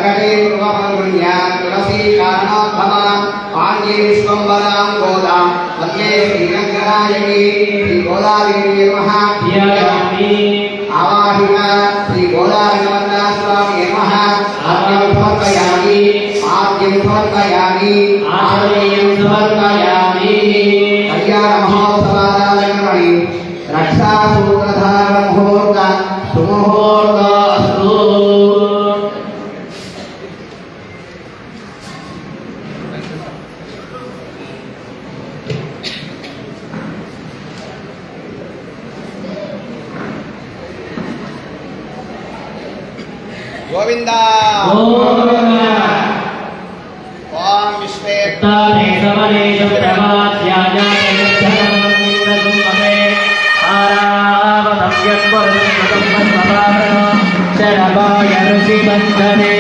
जगते तुमपुण्या तुलसी कारणोद्भवा पाण्डे विश्वम्बरां गोदां वन्दे श्रीरङ्गनायकी श्री गोदादेवी नमः आवाहिता श्री गोदारंगनाथ स्वामी नमः आद्यं समर्पयामि आद्यं समर्पयामि कल्याण महोत्सवादालङ्करणि रक्षा सूत्रधार मुहूर्त सुमुहूर्त अस्तु गोविंदा गोविंदा ओम विश्वेत्ताने समनेश प्रमाद्याया नित्यनमनिन्द्रसुमते आरावतव्यत्वरुन्नतम्मस्मभारणो शरभाय ऋषिबन्धने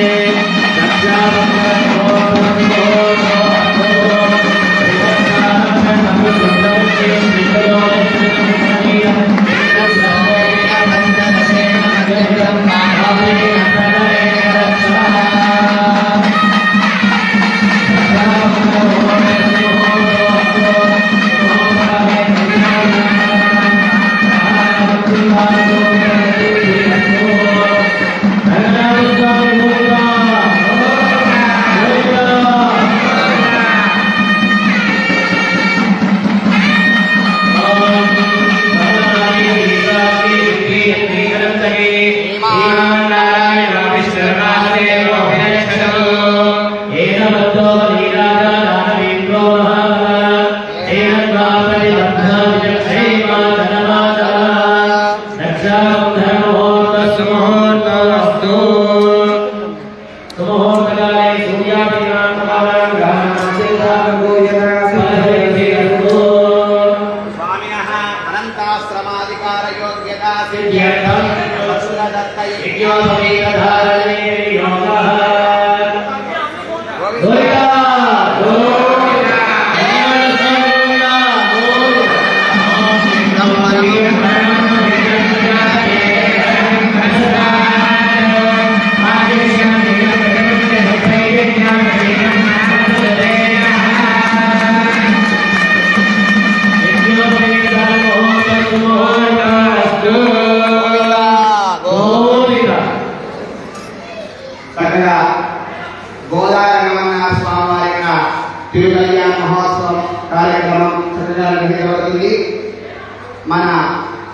మన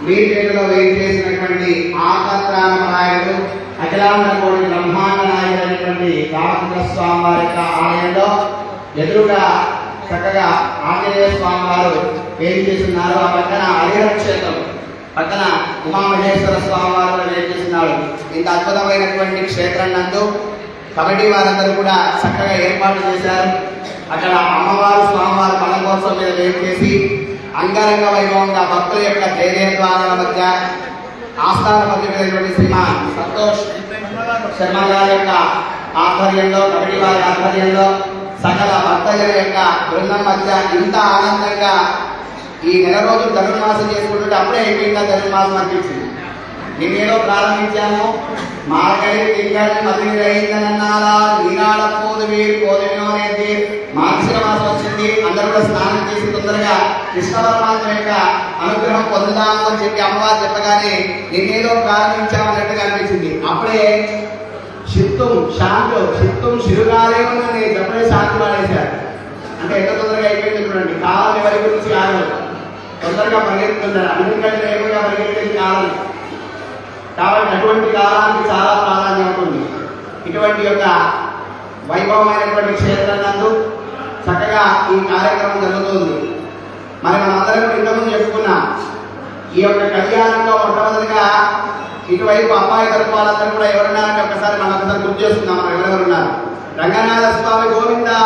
మీటేలో వేయించేసినటువంటి ఆకర్రామనాయుడు అఖిలాండ కోటి బ్రహ్మాండ నాయకుడైనటువంటి రామచంద్ర స్వామి వారి యొక్క ఆలయంలో ఎదురుగా చక్కగా ఆంజనేయ స్వామి వారు వేయించేస్తున్నారు. ఆ పక్కన హరిహర క్షేత్రం పక్కన ఉమామహేశ్వర స్వామి వారు వేయించేస్తున్నారు. ఇంత అద్భుతమైనటువంటి క్షేత్రం నందు కమిటీ వారందరూ కూడా చక్కగా ఏర్పాటు చేశారు. అక్కడ అమ్మవారు స్వామివారు మన కోసం మీద వేయించేసి అంగరంగ వైభవంగా భక్తుల యొక్క జయజయద్వారాల మధ్య ఆస్థాన మంత్రి శ్రీమాన్ సంతోష్ శర్మ గారి యొక్క ఆధ్వర్యంలో కమిటీ వారి ఆధ్వర్యంలో సకల భక్తుల యొక్క బృందం మధ్య ఇంత ఆనందంగా ఈ నెల రోజులు ధనుర్మాసం చేసుకుంటుంటే అప్పుడే అయిపోయిందా ధనుర్మాసం అనిపించింది. నిన్నేదో ప్రారంభించాము మార్గడి తింగళి మదిరైందనన్నారా నీరాడ పోదు వీరు పోదునో అనేది మార్గశిర మాసం వచ్చింది. అందరూ కూడా స్నానం చేసి తొందరగా కృష్ణ పరమాత్మ యొక్క అనుగ్రహం పొందుదాము అని చెప్పి అమ్మవారు చెప్పగానే నిన్నేదో ప్రారంభించామన్నట్టుగా అనిపించింది. అప్పుడే చిత్తం శిరుగాలేమని నేను చెప్పడే శాంతి పాడేశారు. అంటే ఎంత తొందరగా అయిపోయింది చూడండి. కాలం ఎవరి గురించి కాదు, తొందరగా పరిగెత్తుతున్నారు. అన్నింటికంటే ఏమోగా పరిగెత్తేది కాలం కాబట్టి అటువంటి కాలానికి చాలా ప్రాధాన్యం ఉంటుంది. ఇటువంటి యొక్క వైభవమైనటువంటి క్షేత్రం నందు చక్కగా ఈ కార్యక్రమం జరుగుతుంది. మరి మనందరం ఇంతకుముందు చెప్పుకున్నాం. ఈ యొక్క కళ్యాణంలో మొట్టమొదటిగా ఇటువైపు అమ్మాయి తరపు వాళ్ళందరూ కూడా ఎవరున్నారంటే ఒకసారి మనందరం గుర్తు చేస్తున్నాం. మనం ఎవరెవరున్నారు. రంగనాథ స్వామి గోవిందా.